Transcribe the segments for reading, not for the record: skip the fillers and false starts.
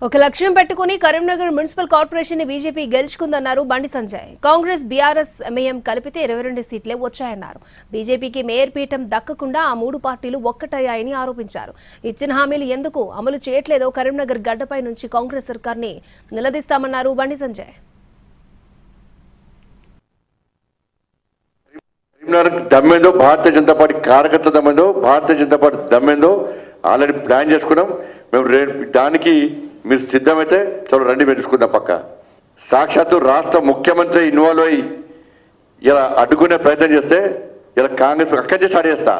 ఒక లక్ష్యం పెట్టుకుని కరీంనగర్ మున్సిపల్ కార్పొరేషన్ ని BJP గెలుచుకుందన్నారు Bandi Sanjay. Congress BRS MIM కలిపితే 22 సీట్లే వచ్చాయన్నారు. బీజేపీకి మేయర్ పీఠం దక్కకుండా ఆ మూడు పార్టీలు ఒక్కటయ్యాయని ఆరోపించారు. ఇచ్చిన హామీలు ఎందుకు అమలు చేయట్లేదో కరీంనగర్ గడ్డపై నుంచి కాంగ్రెస్ సర్కార్ని నిలదీస్తామన్నారు బండి సంజయ్. దమ్మేందో భారతీయ జనతా పార్టీ కార్యకర్త దమ్మేందో Bharatiya Janata party దమ్మేందో already plan చేసుకున్నాం. మేము దానికి మీరు సిద్ధమైతే చలో రండి పెంచుకుందాం. పక్క సాక్షాత్తు రాష్ట్ర ముఖ్యమంత్రి ఇన్వాల్వ్ అయ్యి ఇలా అడ్డుకునే ప్రయత్నం చేస్తే ఇలా కాంగ్రెస్ అక్కడి నుంచి స్టార్ట్ చేస్తా.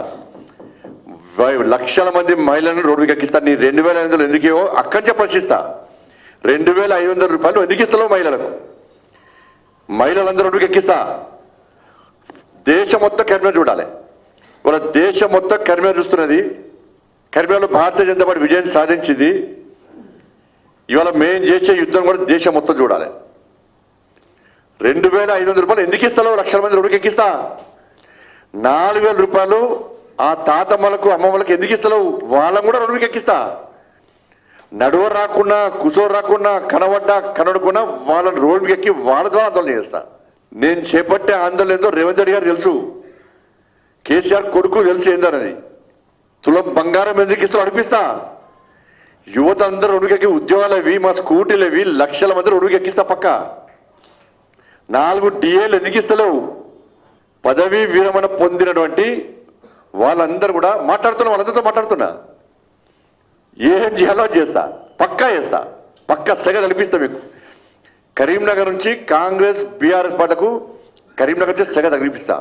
లక్షల మంది మహిళలను రోడ్డుకి ఎక్కిస్తా. నీ 2500 ఎందుకు అక్కడి నుంచి ప్రశ్నిస్తా. 2500 రూపాయలు ఎందుకు ఇస్తావు మహిళలందరూ రోడ్డుకి ఎక్కిస్తా. దేశం మొత్తం కరీంనగర్ చూడాలి. వాళ్ళ దేశం మొత్తం కరీంనగర్ చూస్తున్నది. కరీంనగర్లో భారతీయ జనతా పార్టీ విజయం సాధించింది. ఇవాళ మేము చేసే యుద్ధం కూడా దేశం మొత్తం చూడాలి. 2500 రూపాయలు ఎందుకు ఇస్తావు? లక్షల మంది రోడ్డుకి ఎక్కిస్తా. 4000 రూపాయలు ఆ తాతమ్మలకు అమ్మమ్మలకు ఎందుకు ఇస్తావు? వాళ్ళని కూడా రోడ్డుకి ఎక్కిస్తా. నడువ రాకుండా కుసో రాకుండా కనబడ్డా కనబడకుండా వాళ్ళని రోడ్డుకి ఎక్కి వాళ్ళ ద్వారా ఆందోళన చేస్తా. నేను చేపట్టే ఆందోళన ఏందో రేవంత్ రెడ్డి గారు తెలుసు, కేసీఆర్ కొడుకు తెలుసు ఏందన్నది. తులం బంగారం ఎందుకు ఇస్తూ అనిపిస్తా. యువత అందరూ రోడ్డుకెక్కి ఉద్యోగాలు అవి మా స్కూటీలు అవి లక్షల మంది రోడ్డుకి ఎక్కిస్తా. పక్క 4 DAలు ఎందుకు ఇస్తలేవు? పదవీ విరమణ పొందినటువంటి వాళ్ళందరూ కూడా మాట్లాడుతున్నా, వాళ్ళందరితో మాట్లాడుతున్నా. ఏం చేయాలో చేస్తా, పక్కా చేస్తా, పక్కా సెగ తలిపిస్తా. మీకు కరీంనగర్ నుంచి కాంగ్రెస్ బీఆర్ఎస్ పార్టీలకు కరీంనగర్ నుంచి సెగ తగిలిపిస్తా.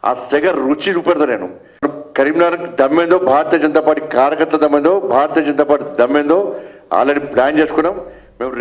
ఆ సెగ రుచి చూపెడతా. నేను కరీంనగర్ దమ్మేందో భారతీయ జనతా పార్టీ కార్యకర్త దమ్మేందో Bharatiya Janata party దమ్మేందో already plan చేసుకున్నాం.